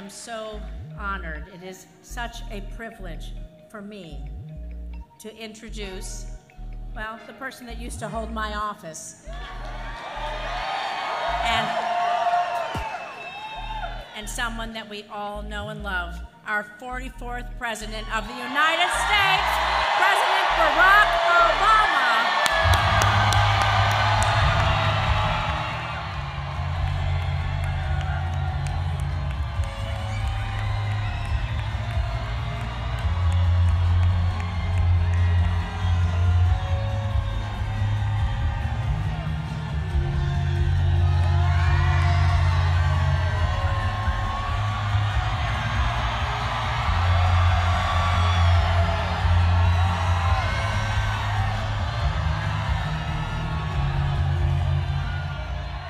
am so honored. It is such a privilege for me to introduce, well, the person that used to hold my office. And someone that we all know and love, our 44th President of the United States, President Barack Obama.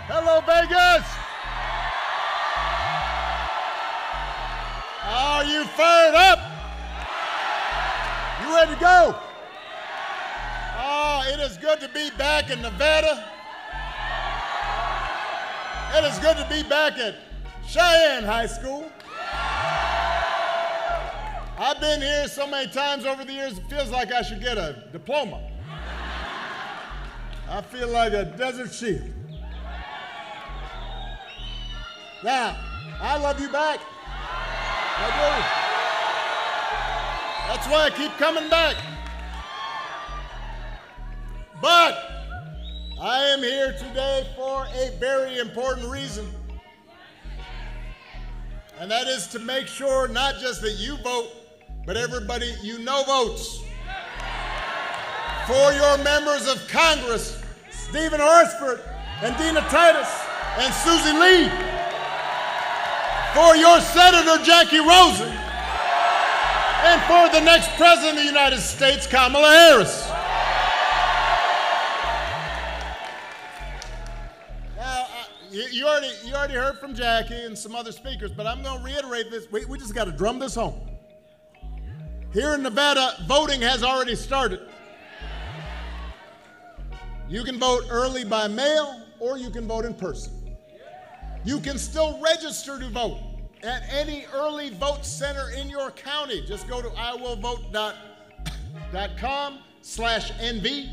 Hello, Vegas! Are you fired up? You ready to go? Oh, it is good to be back in Nevada. It is good to be back at Cheyenne High School. I've been here so many times over the years, it feels like I should get a diploma. I feel like a desert sheep. Now, I love you back. I do. That's why I keep coming back. But I am here today for a very important reason. And that is to make sure not just that you vote, but everybody you know votes. For your members of Congress, Stephen Horsford and Dina Titus and Susie Lee. For your Senator Jackie Rosen, and for the next President of the United States, Kamala Harris. Now, you already heard from Jackie and some other speakers, but I'm going to reiterate this. We just got to drum this home. Here in Nevada, voting has already started. You can vote early by mail, or you can vote in person. You can still register to vote at any early vote center in your county. Just go to iwillvote.com/NV,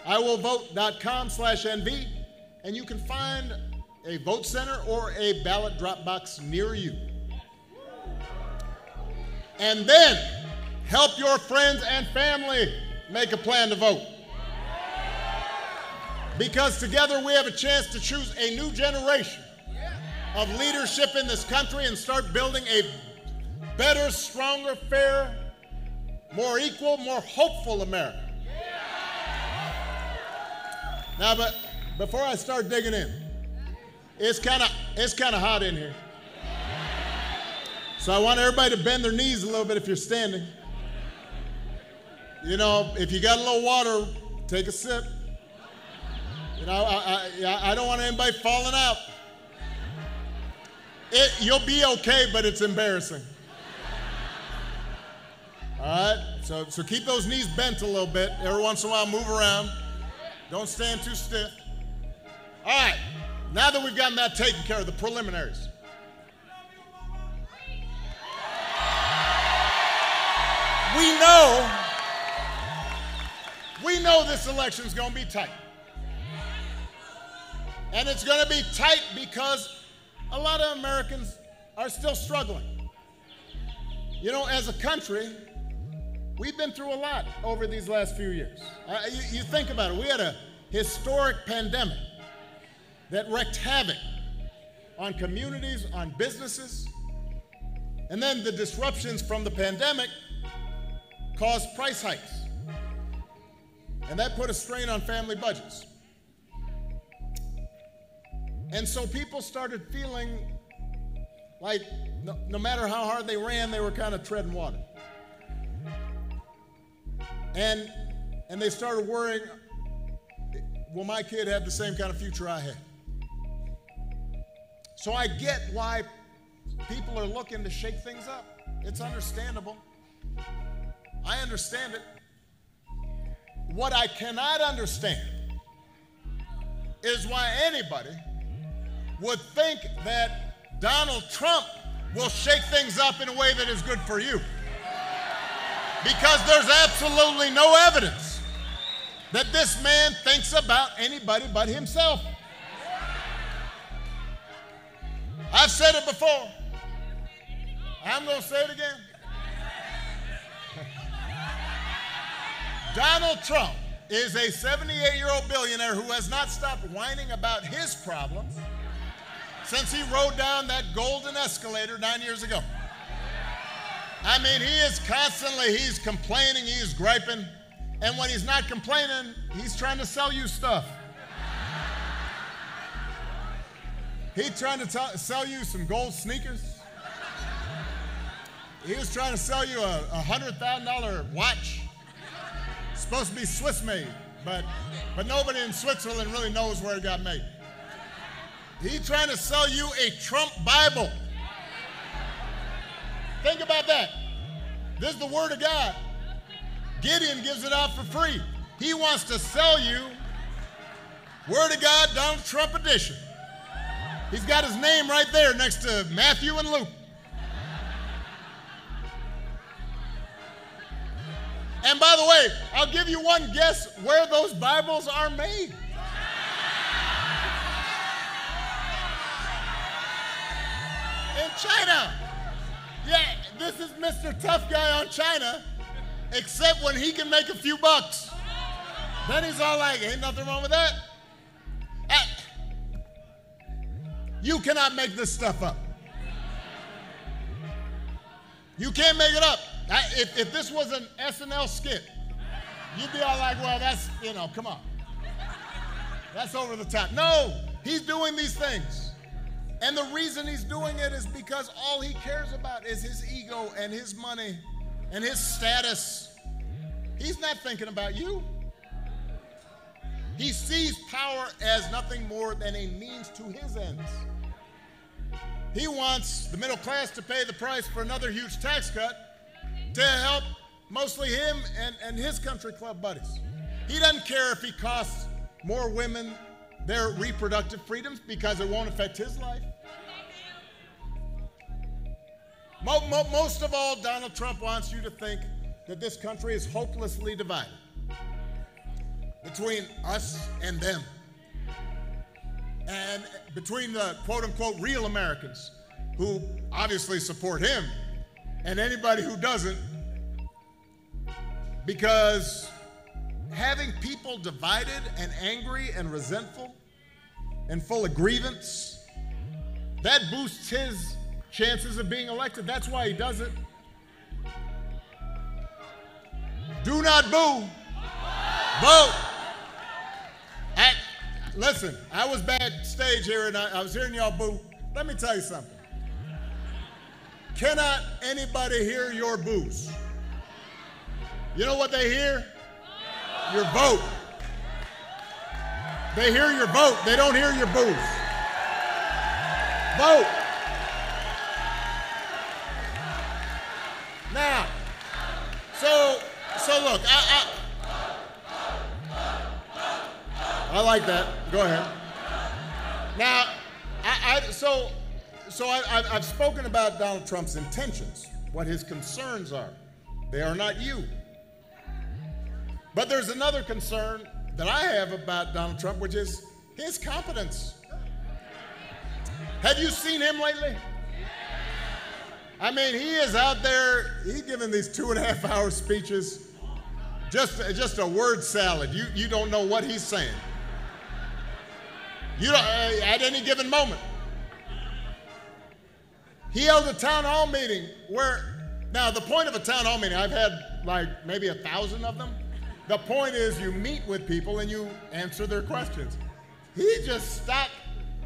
iwillvote.com/NV, and you can find a vote center or a ballot drop box near you. And then help your friends and family make a plan to vote. Because together we have a chance to choose a new generation of leadership in this country and start building a better, stronger, fairer, more equal, more hopeful America. Now, but before I start digging in, it's kind of hot in here. So I want everybody to bend their knees a little bit if you're standing. You know, if you got a little water, take a sip. You know, I don't want anybody falling out. You'll be okay, but it's embarrassing. All right, so keep those knees bent a little bit. Every once in a while, move around. Don't stand too stiff. All right, now that we've gotten that taken care of, the preliminaries. We know this election's going to be tight. And it's going to be tight because a lot of Americans are still struggling. You know, as a country, we've been through a lot over these last few years. You think about it. We had a historic pandemic that wreaked havoc on communities, on businesses. And then the disruptions from the pandemic caused price hikes. And that put a strain on family budgets. And so people started feeling like no matter how hard they ran, they were kind of treading water. And they started worrying, will my kid have the same kind of future I had? So I get why people are looking to shake things up. It's understandable. I understand it. What I cannot understand is why anybody would think that Donald Trump will shake things up in a way that is good for you. Because there's absolutely no evidence that this man thinks about anybody but himself. I've said it before. I'm going to say it again. Donald Trump is a 78-year-old billionaire who has not stopped whining about his problems since he rode down that golden escalator 9 years ago. I mean, he is constantly, he's complaining, he's griping, and when he's not complaining, he's trying to sell you stuff. He's trying to sell you some gold sneakers. He was trying to sell you a $100,000 watch. It's supposed to be Swiss made, but nobody in Switzerland really knows where it got made. He's trying to sell you a Trump Bible. Think about that. This is the Word of God. Gideon gives it out for free. He wants to sell you Word of God, Donald Trump edition. He's got his name right there next to Matthew and Luke. And by the way, I'll give you one guess where those Bibles are made. In China. Yeah, this is Mr. Tough Guy on China, except when he can make a few bucks. Then he's all like, ain't nothing wrong with that. You cannot make this stuff up. You can't make it up. If this was an SNL skit, you'd be all like, well, that's, come on. That's over the top. No, he's doing these things. And the reason he's doing it is because all he cares about is his ego and his money and his status. He's not thinking about you. He sees power as nothing more than a means to his ends. He wants the middle class to pay the price for another huge tax cut to help mostly him and his country club buddies. He doesn't care if he costs more women their reproductive freedoms because it won't affect his life. Most of all, Donald Trump wants you to think that this country is hopelessly divided between us and them, and between the quote-unquote real Americans who obviously support him and anybody who doesn't, because having people divided and angry and resentful and full of grievance, that boosts his chances of being elected. That's why he does it. Do not boo. Vote. Listen, I was backstage here and I was hearing y'all boo. Let me tell you something. Cannot anybody hear your boos? You know what they hear? Your vote. They hear your vote. They don't hear your boos. Vote. Now, so look, I like that. Go ahead. Now, I've spoken about Donald Trump's intentions, what his concerns are. They are not you. But there's another concern that I have about Donald Trump, which is his competence. Have you seen him lately? I mean, he is out there, he's giving these 2.5-hour speeches, just a word salad. You don't know what he's saying. You don't, at any given moment. He held a town hall meeting where, now the point of a town hall meeting, I've had like maybe 1,000 of them. The point is you meet with people and you answer their questions. He just stopped.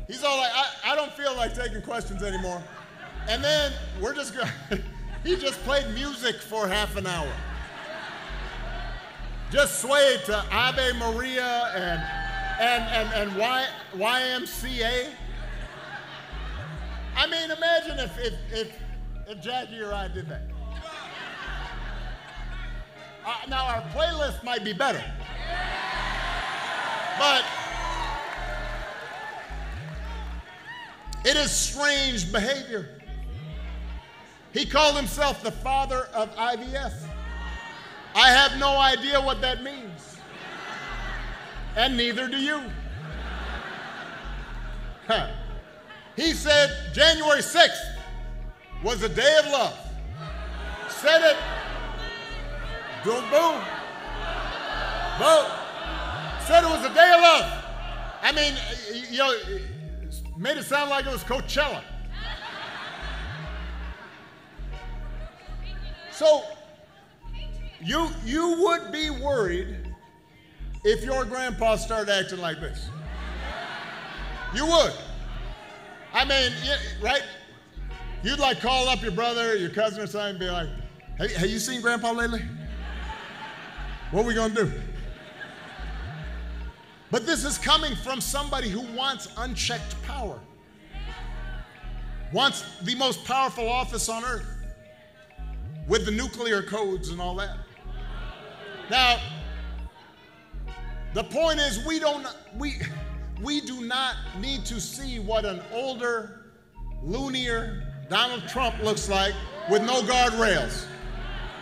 He's all like, I don't feel like taking questions anymore. And then he just played music for half an hour. Just swayed to Ave Maria and YMCA. I mean, imagine if Jackie or I did that. Now, our playlist might be better. But it is strange behavior. He called himself the father of IVF. I have no idea what that means. And neither do you. He said January 6th was a day of love. Said it. Boom, boom. Boom. Said it was a day of love. I mean, you know, made it sound like it was Coachella. So, you would be worried if your grandpa started acting like this. You would. I mean, right? You'd like call up your brother, your cousin or something and be like, hey, have you seen Grandpa lately? What are we going to do? But this is coming from somebody who wants unchecked power. Wants the most powerful office on earth with the nuclear codes and all that. Now, the point is we do not need to see what an older, loonier Donald Trump looks like with no guardrails.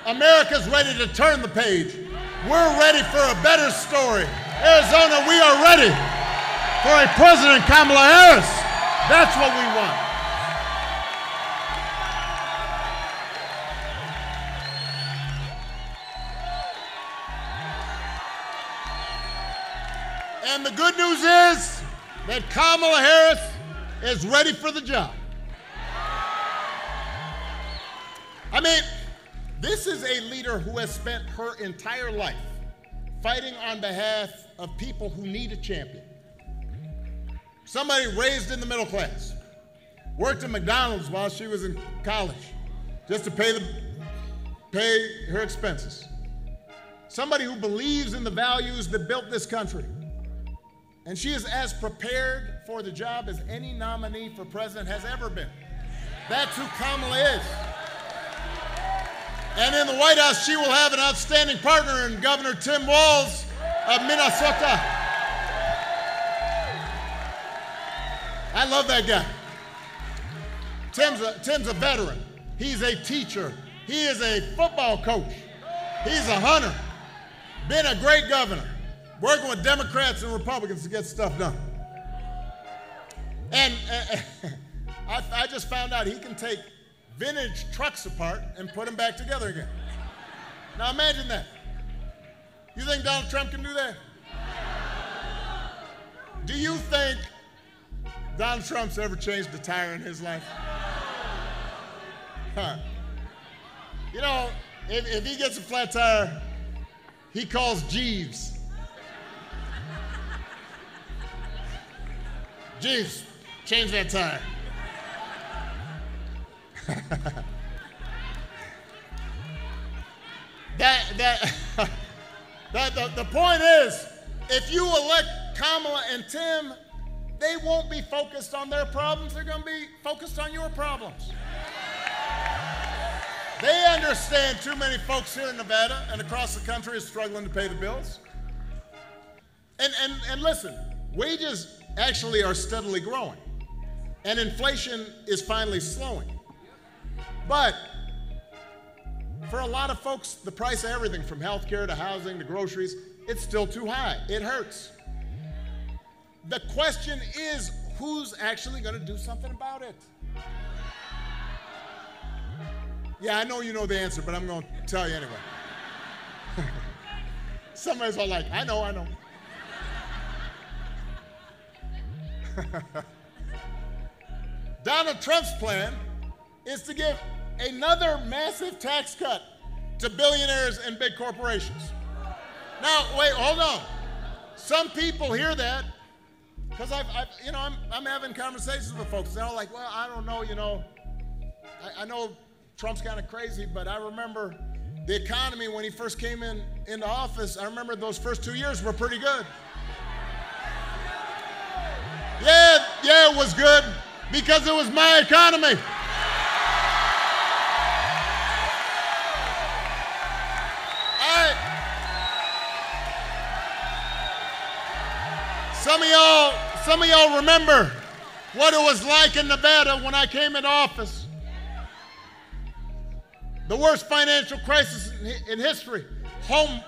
America's ready to turn the page. We're ready for a better story. Arizona, we are ready for a President Kamala Harris. That's what we want. And the good news is that Kamala Harris is ready for the job. I mean, this is a leader who has spent her entire life fighting on behalf of people who need a champion. Somebody raised in the middle class, worked at McDonald's while she was in college just to pay her expenses. Somebody who believes in the values that built this country. And she is as prepared for the job as any nominee for president has ever been. That's who Kamala is. And in the White House, she will have an outstanding partner in Governor Tim Walz of Minnesota. I love that guy. Tim's a veteran. He's a teacher. He is a football coach. He's a hunter. Been a great governor. Working with Democrats and Republicans to get stuff done. And I just found out he can take vintage trucks apart and put them back together again. Now imagine that. You think Donald Trump can do that? Do you think Donald Trump's ever changed a tire in his life? Huh. You know, if he gets a flat tire, he calls Jeeves. Jeeves, change that tire. The point is, if you elect Kamala and Tim, they won't be focused on their problems. They're going to be focused on your problems. They understand too many folks here in Nevada and across the country are struggling to pay the bills. And listen, wages actually are steadily growing, and inflation is finally slowing. But for a lot of folks, the price of everything from healthcare to housing to groceries, it's still too high. It hurts. The question is, who's actually going to do something about it? Yeah, I know you know the answer, but I'm going to tell you anyway. Somebody's all like, I know. Donald Trump's plan is to give another massive tax cut to billionaires and big corporations. Now, wait, hold on. Some people hear that because I'm having conversations with folks. They're all like, well, I don't know, I know Trump's kind of crazy, but I remember the economy when he first came into office. I remember those first 2 years were pretty good. Yeah, it was good because it was my economy. Some of y'all remember what it was like in Nevada when I came into office. The worst financial crisis in history. The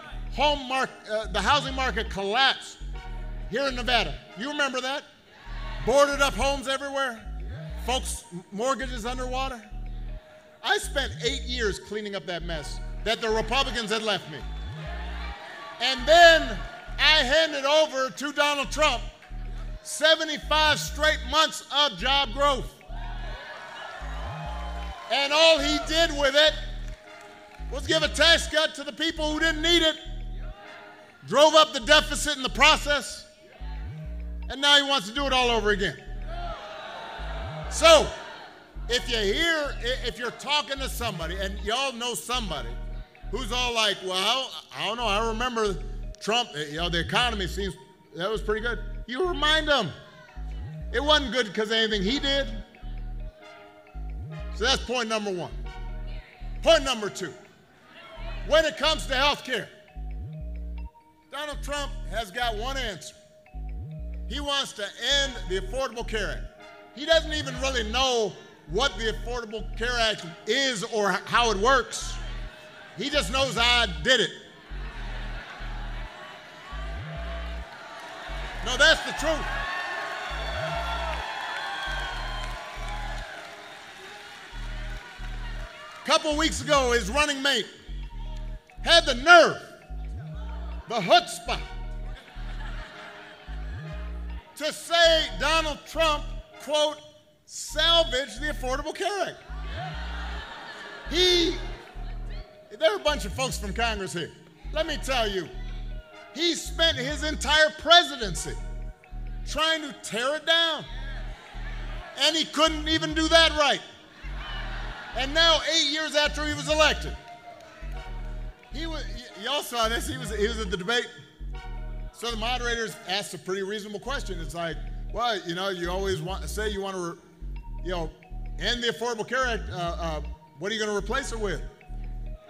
housing market collapsed here in Nevada. You remember that? Boarded up homes everywhere. Folks' mortgages underwater. I spent 8 years cleaning up that mess that the Republicans had left me. And then I handed over to Donald Trump 75 straight months of job growth. And all he did with it was give a tax cut to the people who didn't need it, drove up the deficit in the process, and now he wants to do it all over again. So, if you're talking to somebody, and y'all know somebody who's all like, well, I don't know, I remember Trump, the economy seems, that was pretty good. You remind them, it wasn't good because of anything he did. So that's point number one. Point number two, when it comes to health care, Donald Trump has got one answer. He wants to end the Affordable Care Act. He doesn't even really know what the Affordable Care Act is or how it works. He just knows I did it. No, that's the truth. A couple weeks ago, his running mate had the nerve, the chutzpah, to say Donald Trump, quote, salvage the Affordable Care Act. There are a bunch of folks from Congress here. Let me tell you, he spent his entire presidency trying to tear it down. And he couldn't even do that right. And now, 8 years after he was elected, y'all saw this, he was at the debate. So the moderators asked a pretty reasonable question. It's like, well, you always say you want to, end the Affordable Care Act. What are you going to replace it with?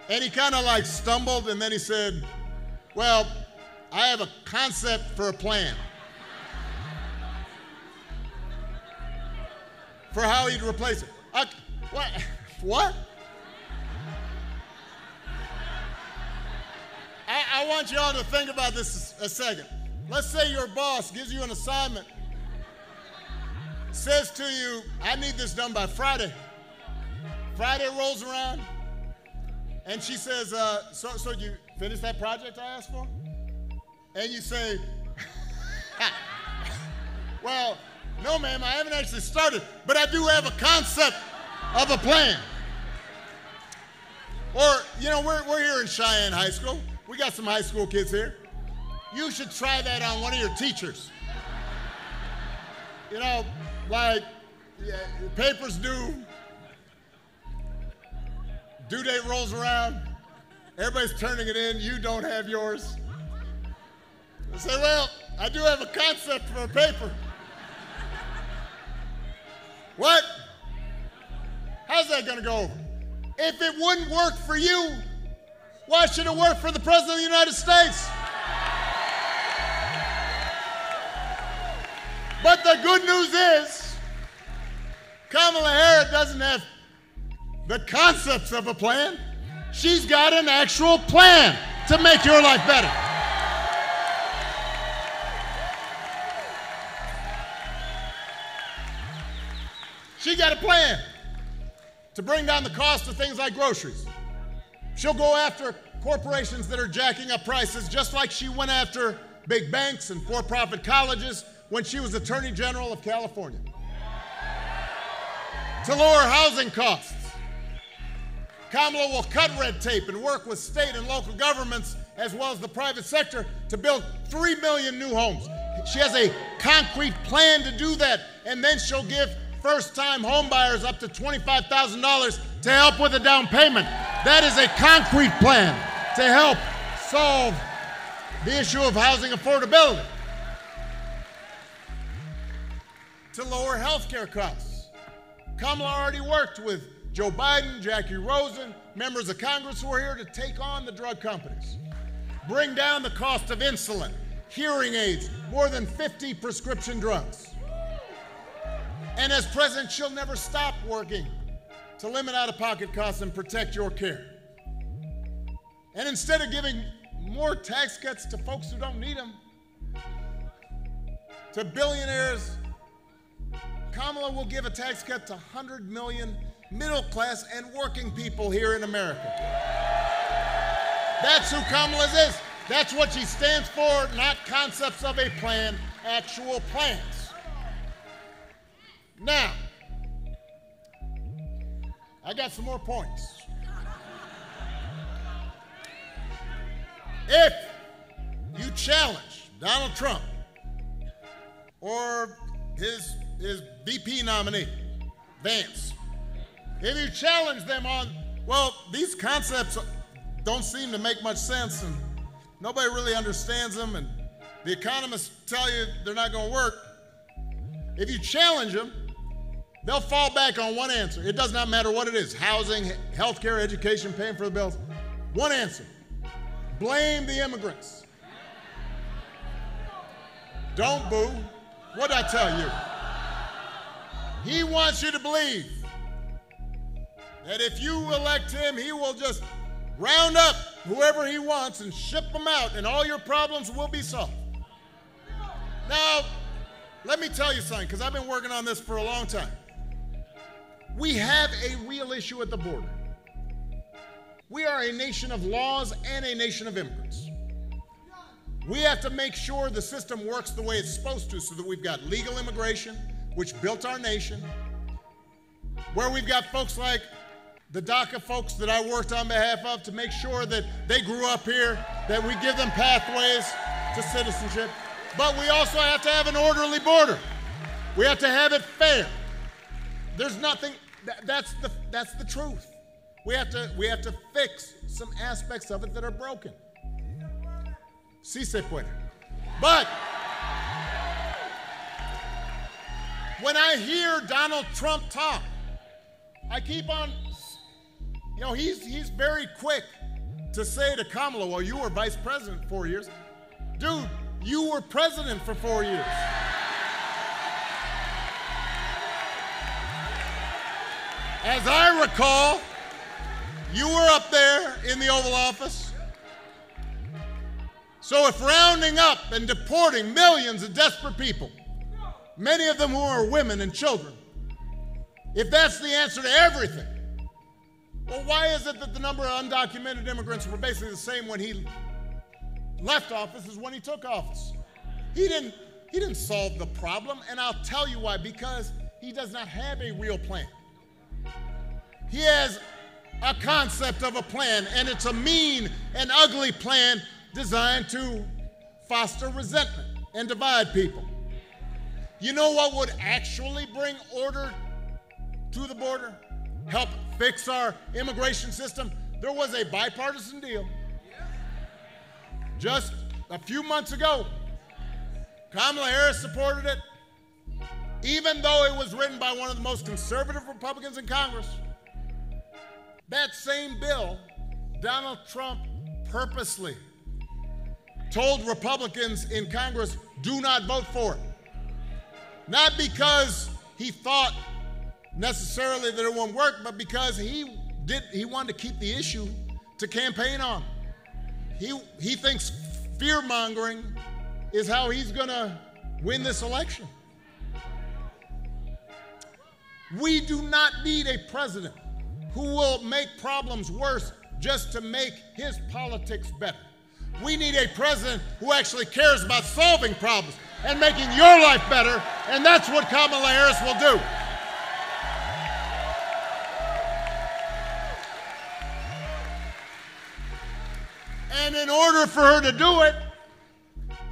And he kind of like stumbled, and then he said, well, I have a concept for a plan for how he'd replace it. What? I want y'all to think about this a second. Let's say your boss gives you an assignment, says to you, I need this done by Friday. Friday rolls around, and she says, so you finished that project I asked for? And you say, well, no, ma'am, I haven't actually started, but I do have a concept of a plan. Or, we're here in Cheyenne High School. We got some high school kids here. You should try that on one of your teachers. Papers due date rolls around, everybody's turning it in, you don't have yours. I say, well, I do have a concept for a paper. What? How's that going to go over? If it wouldn't work for you, why should it work for the President of the United States? But the good news is, Kamala Harris doesn't have the concepts of a plan. She's got an actual plan to make your life better. She got a plan to bring down the cost of things like groceries. She'll go after corporations that are jacking up prices, just like she went after big banks and for-profit colleges when she was Attorney General of California. To lower housing costs, Kamala will cut red tape and work with state and local governments as well as the private sector to build 3 million new homes. She has a concrete plan to do that, and then she'll give first-time homebuyers up to $25,000 to help with a down payment. That is a concrete plan to help solve the issue of housing affordability. To lower health care costs, Kamala already worked with Joe Biden, Jackie Rosen, members of Congress who are here to take on the drug companies, bring down the cost of insulin, hearing aids, more than 50 prescription drugs. And as president, she'll never stop working to limit out-of-pocket costs and protect your care. And instead of giving more tax cuts to folks who don't need them, to billionaires, Kamala will give a tax cut to 100 million middle class and working people here in America. That's who Kamala is. That's what she stands for, not concepts of a plan, actual plans. Now, I got some more points. If you challenge Donald Trump or his VP nominee, Vance, if you challenge them on, well, these concepts don't seem to make much sense and nobody really understands them and the economists tell you they're not going to work. If you challenge them, they'll fall back on one answer. It does not matter what it is, housing, healthcare, education, paying for the bills. One answer, blame the immigrants. Don't boo. What'd I tell you? He wants you to believe that if you elect him, he will just round up whoever he wants and ship them out, and all your problems will be solved. Now, let me tell you something, because I've been working on this for a long time. We have a real issue at the border. We are a nation of laws and a nation of immigrants. We have to make sure the system works the way it's supposed to so that we've got legal immigration, which built our nation, where we've got folks like the DACA folks that I worked on behalf of to make sure that they grew up here, that we give them pathways to citizenship. But we also have to have an orderly border. We have to have it fair. There's nothing, that's the truth. We have to fix some aspects of it that are broken. Sí se puede. But when I hear Donald Trump talk, I keep on, he's very quick to say to Kamala, well, you were vice president for 4 years. Dude, you were president for 4 years. As I recall, you were up there in the Oval Office. So if rounding up and deporting millions of desperate people, many of them who are women and children, if that's the answer to everything, well, why is it that the number of undocumented immigrants were basically the same when he left office as when he took office? He didn't solve the problem, and I'll tell you why, because he does not have a real plan. He has a concept of a plan, and it's a mean and ugly plan designed to foster resentment and divide people. You know what would actually bring order to the border? Help fix our immigration system? There was a bipartisan deal just a few months ago. Kamala Harris supported it, even though it was written by one of the most conservative Republicans in Congress. That same bill, Donald Trump purposely told Republicans in Congress, do not vote for it. Not because he thought necessarily that it won't work, but because he wanted to keep the issue to campaign on. He thinks fear-mongering is how he's going to win this election. We do not need a president who will make problems worse just to make his politics better. We need a president who actually cares about solving problems and making your life better, and that's what Kamala Harris will do. And in order for her to do it,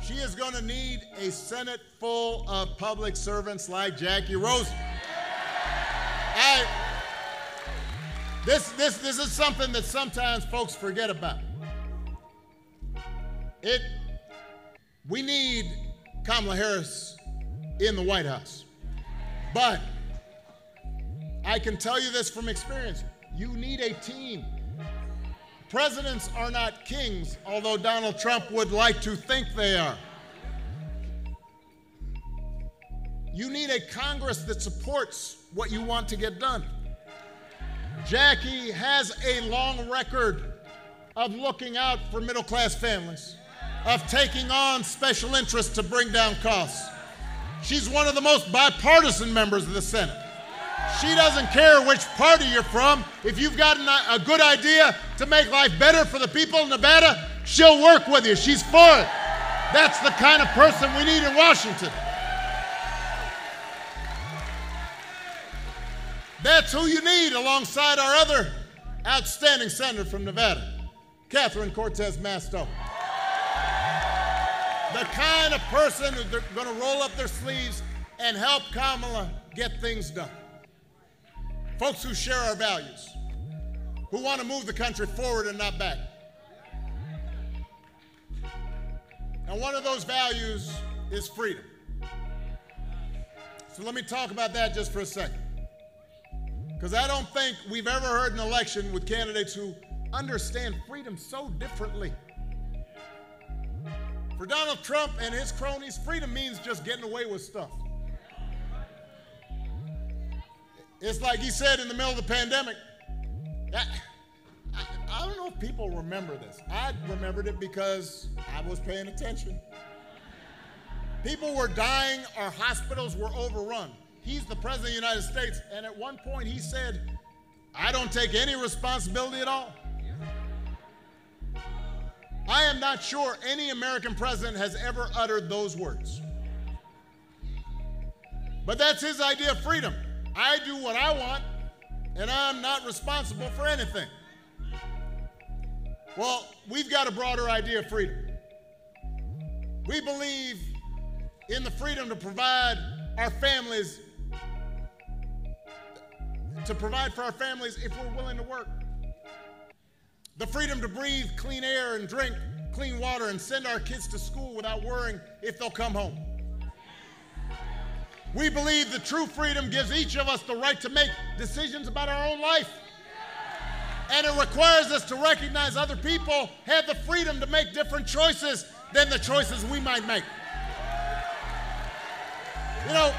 she is going to need a Senate full of public servants like Jackie Rosen. This is something that sometimes folks forget about. We need Kamala Harris in the White House. But I can tell you this from experience. You need a team. Presidents are not kings, although Donald Trump would like to think they are. You need a Congress that supports what you want to get done. Jackie has a long record of looking out for middle-class families, of taking on special interests to bring down costs. She's one of the most bipartisan members of the Senate. She doesn't care which party you're from. If you've got a good idea to make life better for the people of Nevada, she'll work with you. She's for it. That's the kind of person we need in Washington. That's who you need alongside our other outstanding senator from Nevada, Catherine Cortez Masto. The kind of person who's going to roll up their sleeves and help Kamala get things done. Folks who share our values, who want to move the country forward and not back. And one of those values is freedom. So let me talk about that just for a second. Because I don't think we've ever heard an election with candidates who understand freedom so differently. For Donald Trump and his cronies, freedom means just getting away with stuff. It's like he said in the middle of the pandemic. I don't know if people remember this. I remembered it because I was paying attention. People were dying, our hospitals were overrun. He's the president of the United States, and at one point he said, I don't take any responsibility at all. I am not sure any American president has ever uttered those words. But that's his idea of freedom. I do what I want, and I'm not responsible for anything. Well, we've got a broader idea of freedom. We believe in the freedom to provide our families, for our families if we're willing to work. The freedom to breathe clean air and drink clean water and send our kids to school without worrying if they'll come home. We believe the true freedom gives each of us the right to make decisions about our own life. And it requires us to recognize other people have the freedom to make different choices than the choices we might make. You know,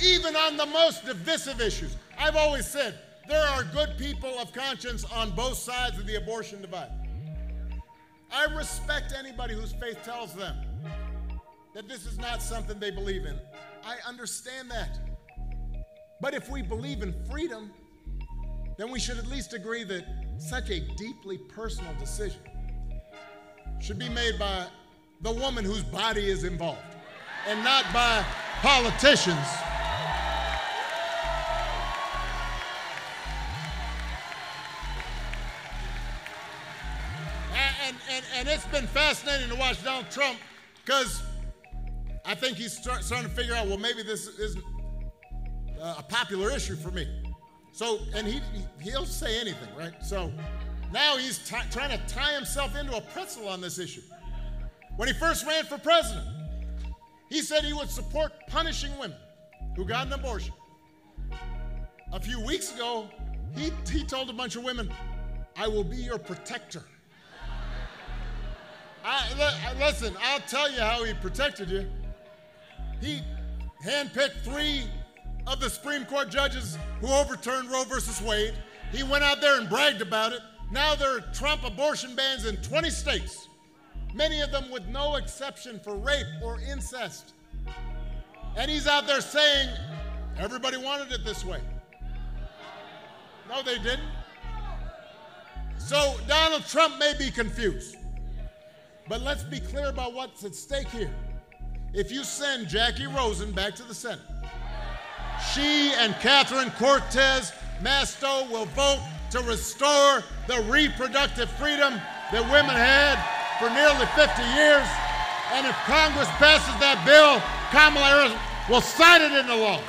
even on the most divisive issues, I've always said there are good people of conscience on both sides of the abortion divide. I respect anybody whose faith tells them that this is not something they believe in. I understand that. But if we believe in freedom, then we should at least agree that such a deeply personal decision should be made by the woman whose body is involved and not by politicians. And it's been fascinating to watch Donald Trump because I think he's starting to figure out, well, maybe this isn't a popular issue for me. So, and he'll say anything, right? So now he's trying to tie himself into a pretzel on this issue. When he first ran for president, he said he would support punishing women who got an abortion. A few weeks ago, he told a bunch of women, I will be your protector. Listen, I'll tell you how he protected you. He handpicked 3 of the Supreme Court judges who overturned Roe versus Wade. He went out there and bragged about it. Now there are Trump abortion bans in 20 states, many of them with no exception for rape or incest. And he's out there saying, everybody wanted it this way. No, they didn't. So Donald Trump may be confused. But let's be clear about what's at stake here. If you send Jackie Rosen back to the Senate, she and Catherine Cortez Masto will vote to restore the reproductive freedom that women had for nearly 50 years. And if Congress passes that bill, Kamala Harris will sign it into law.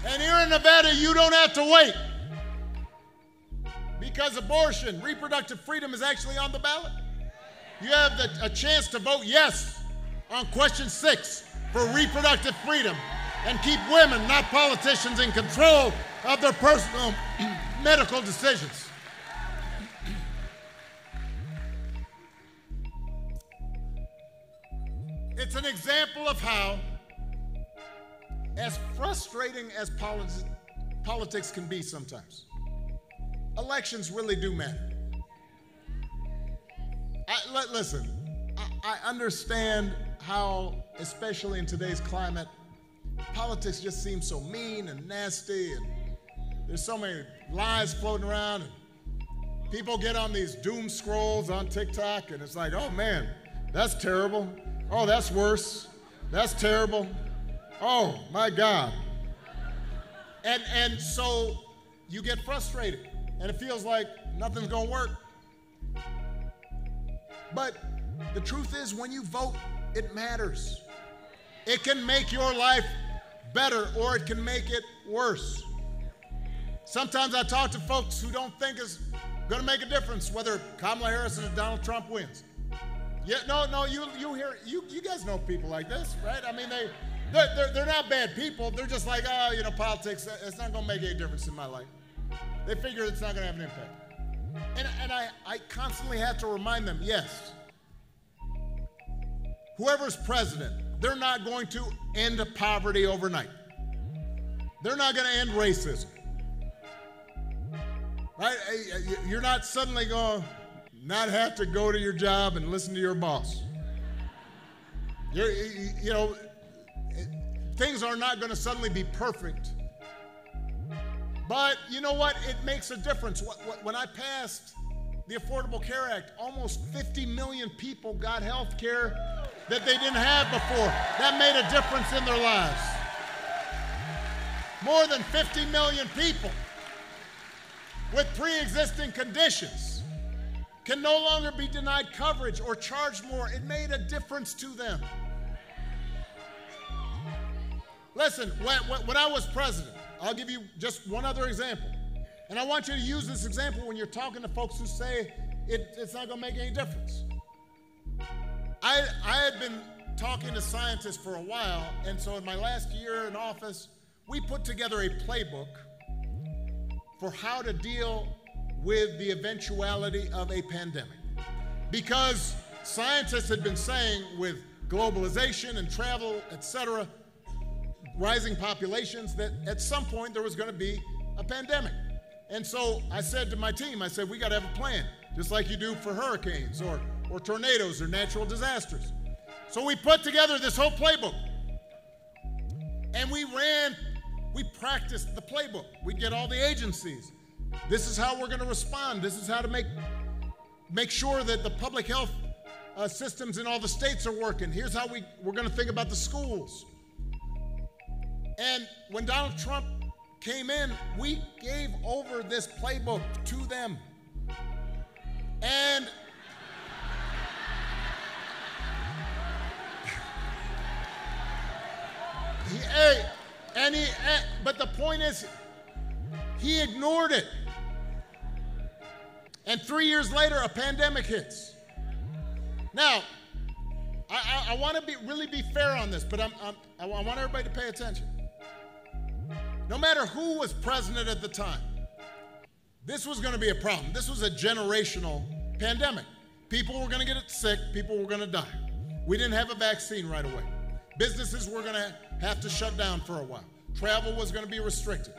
And here in Nevada, you don't have to wait. Because abortion, reproductive freedom is actually on the ballot. You have a chance to vote yes on question 6 for reproductive freedom and keep women, not politicians, in control of their personal medical decisions. It's an example of how, as frustrating as politics can be sometimes, elections really do matter. Listen, I understand how, especially in today's climate, politics just seems so mean and nasty, and there's so many lies floating around, and people get on these doom scrolls on TikTok, and it's like, oh man, that's terrible. Oh, that's worse. That's terrible. Oh my God. And so you get frustrated, and it feels like nothing's gonna work. But the truth is, when you vote, it matters. It can make your life better, or it can make it worse. Sometimes I talk to folks who don't think it's going to make a difference whether Kamala Harris or Donald Trump wins. Yeah, no, you guys know people like this, right? I mean, they're not bad people. They're just like, politics, it's not going to make any difference in my life. They figure it's not going to have an impact. And I constantly have to remind them, yes, whoever's president, they're not going to end poverty overnight. They're not going to end racism. Right? You're not suddenly going to not have to go to your job and listen to your boss. Things are not going to suddenly be perfect. But you know what? It makes a difference. When I passed the Affordable Care Act, almost 50 million people got health care that they didn't have before. That made a difference in their lives. More than 50 million people with pre-existing conditions can no longer be denied coverage or charged more. It made a difference to them. Listen, when I was president, I'll give you just one other example. And I want you to use this example when you're talking to folks who say it's not going to make any difference. I had been talking to scientists for a while, and so in my last year in office, we put together a playbook for how to deal with the eventuality of a pandemic. Because scientists had been saying with globalization and travel, et cetera, rising populations, that at some point there was going to be a pandemic. And so I said to my team, we got to have a plan, just like you do for hurricanes or tornadoes or natural disasters. So we put together this whole playbook, and we practiced the playbook. We get all the agencies. This is how we're going to respond. This is how to make sure that the public health systems in all the states are working. Here's how we're going to think about the schools. And when Donald Trump came in, we gave over this playbook to them. And but the point is, he ignored it. And 3 years later, a pandemic hits. Now, I want to really be fair on this, but I want everybody to pay attention. No matter who was president at the time, this was going to be a problem. This was a generational pandemic. People were going to get sick. People were going to die. We didn't have a vaccine right away. Businesses were going to have to shut down for a while. Travel was going to be restricted.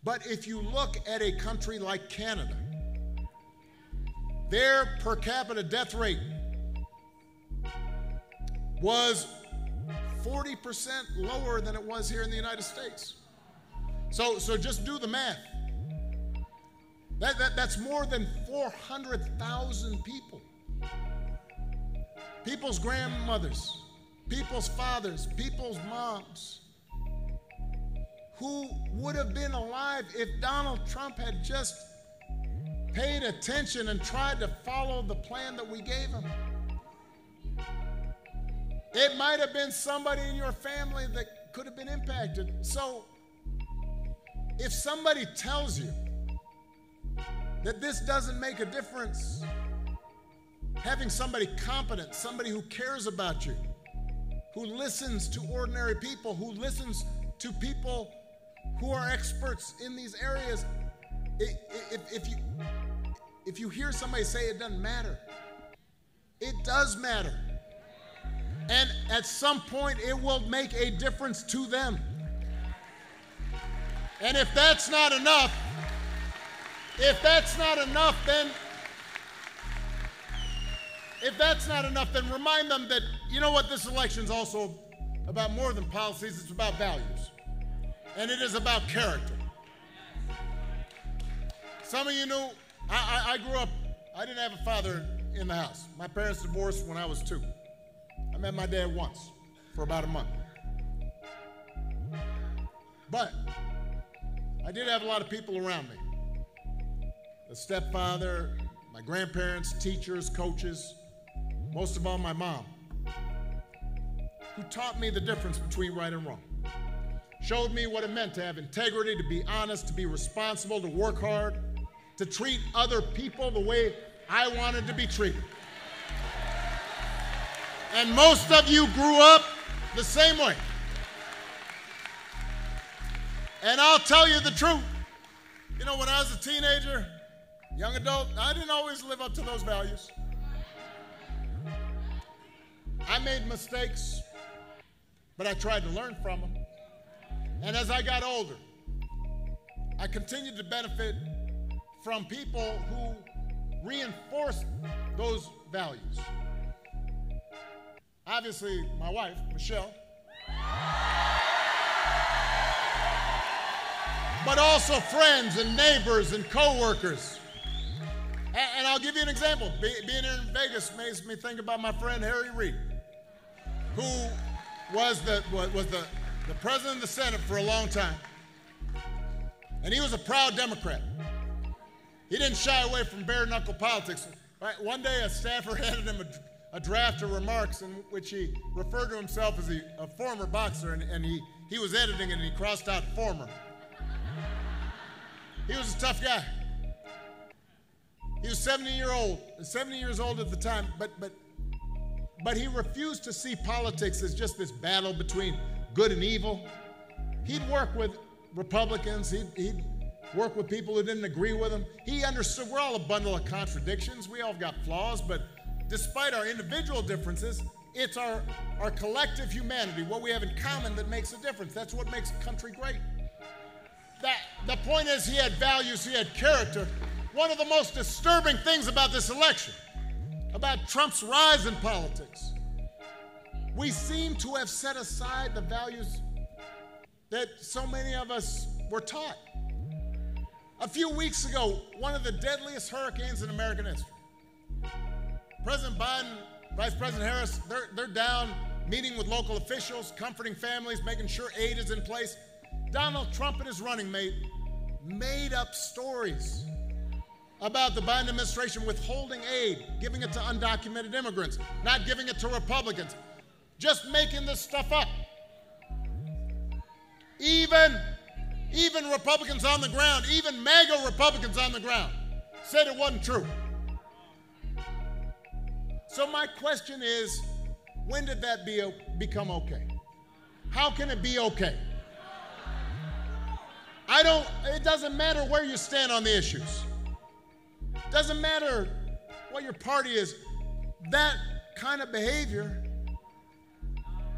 But if you look at a country like Canada, their per capita death rate was 40% lower than it was here in the United States. So just do the math. That's more than 400,000 people. People's grandmothers, people's fathers, people's moms, who would have been alive if Donald Trump had just paid attention and tried to follow the plan that we gave him. It might have been somebody in your family that could have been impacted. So if somebody tells you that this doesn't make a difference, having somebody competent, somebody who cares about you, who listens to ordinary people, who listens to people who are experts in these areas, if you hear somebody say it doesn't matter, it does matter. And at some point, it will make a difference to them. And if that's not enough, then remind them that, you know what, this election is also about more than policies, it's about values. And it is about character. Some of you knew, I grew up, I didn't have a father in the house. My parents divorced when I was 2. I met my dad once for about a month. But I did have a lot of people around me. A stepfather, my grandparents, teachers, coaches, most of all my mom, who taught me the difference between right and wrong. Showed me what it meant to have integrity, to be honest, to be responsible, to work hard, to treat other people the way I wanted to be treated. And most of you grew up the same way. And I'll tell you the truth. You know, when I was a teenager, young adult, I didn't always live up to those values. I made mistakes, but I tried to learn from them. And as I got older, I continued to benefit from people who reinforced those values. Obviously, my wife, Michelle, but also friends and neighbors and coworkers. And I'll give you an example. Being here in Vegas makes me think about my friend Harry Reid, who was the president of the Senate for a long time. And he was a proud Democrat. He didn't shy away from bare-knuckle politics. Right? One day, a staffer handed him a draft of remarks in which he referred to himself as a former boxer, and he was editing it, and he crossed out former. He was a tough guy. He was 70 years old at the time, but he refused to see politics as just this battle between good and evil. He'd work with Republicans. He'd work with people who didn't agree with him. He understood we're all a bundle of contradictions. We all got flaws, but despite our individual differences, it's our collective humanity, what we have in common, that makes a difference. That's what makes a country great. The point is, he had values, he had character. One of the most disturbing things about this election, about Trump's rise in politics, we seem to have set aside the values that so many of us were taught. A few weeks ago, one of the deadliest hurricanes in American history. President Biden, Vice President Harris, they're down meeting with local officials, comforting families, making sure aid is in place. Donald Trump and his running mate made up stories about the Biden administration withholding aid, giving it to undocumented immigrants, not giving it to Republicans, just making this stuff up. Even Republicans on the ground, even MAGA Republicans on the ground, said it wasn't true. So my question is, when did that become okay? How can it be okay? It doesn't matter where you stand on the issues. It doesn't matter what your party is. That kind of behavior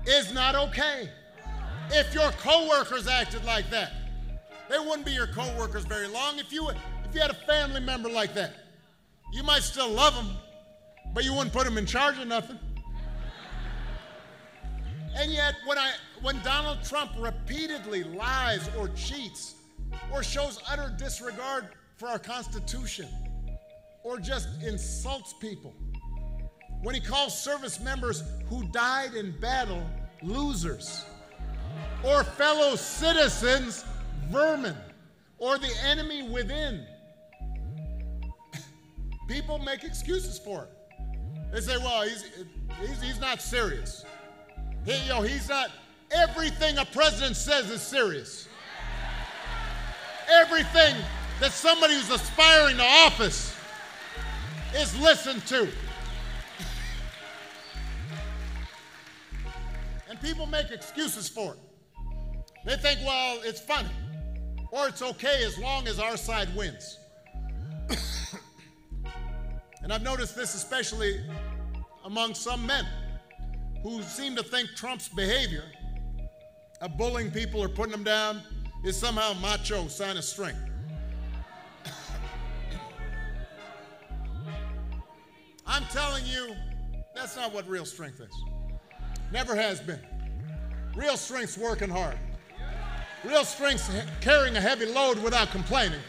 is not okay. If your coworkers acted like that, they wouldn't be your coworkers very long. If you had a family member like that, you might still love them, but you wouldn't put them in charge of nothing. And yet, when Donald Trump repeatedly lies or cheats or shows utter disregard for our Constitution or just insults people, when he calls service members who died in battle losers, or fellow citizens vermin, or the enemy within, people make excuses for it. They say, well, he's not serious. He's not. Everything a president says is serious. Everything that somebody who's aspiring to office is listened to. And people make excuses for it. They think, well, it's funny, or it's okay as long as our side wins. And I've noticed this especially among some men who seem to think Trump's behavior of bullying people or putting them down is somehow macho, sign of strength. I'm telling you, that's not what real strength is. Never has been. Real strength's working hard. Real strength's carrying a heavy load without complaining.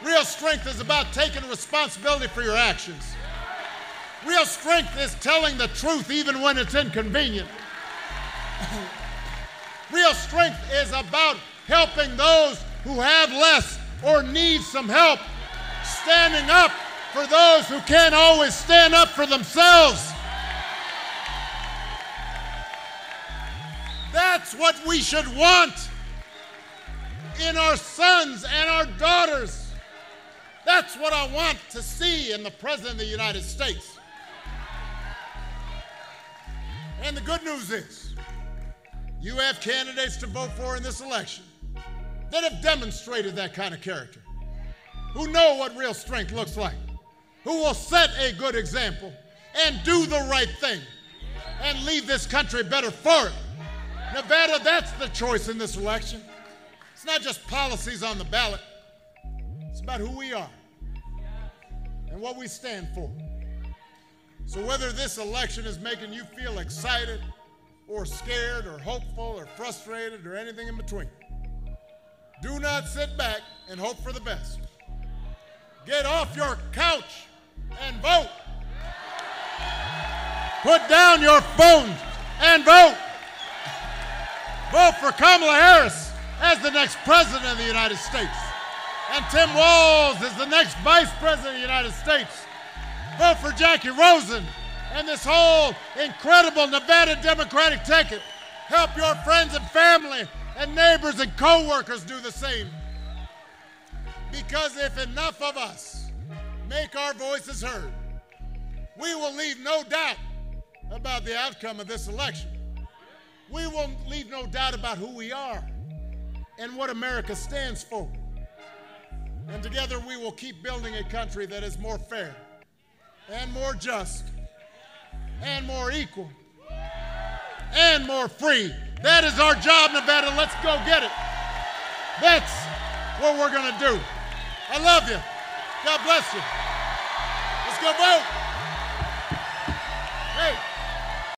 Real strength is about taking responsibility for your actions. Real strength is telling the truth even when it's inconvenient. Real strength is about helping those who have less or need some help, standing up for those who can't always stand up for themselves. That's what we should want in our sons and our daughters. That's what I want to see in the President of the United States. And the good news is, you have candidates to vote for in this election that have demonstrated that kind of character, who know what real strength looks like, who will set a good example and do the right thing and leave this country better for it. Nevada, that's the choice in this election. It's not just policies on the ballot. It's about who we are and what we stand for. So whether this election is making you feel excited or scared or hopeful or frustrated or anything in between, do not sit back and hope for the best. Get off your couch and vote. Put down your phone and vote. Vote for Kamala Harris as the next president of the United States. And Tim Walz is the next vice president of the United States. Vote for Jackie Rosen and this whole incredible Nevada Democratic ticket. Help your friends and family and neighbors and co-workers do the same. Because if enough of us make our voices heard, we will leave no doubt about the outcome of this election. We will leave no doubt about who we are and what America stands for. And together we will keep building a country that is more fair and more just and more equal and more free. That is our job, Nevada. Let's go get it. That's what we're going to do. I love you. God bless you. Let's go vote.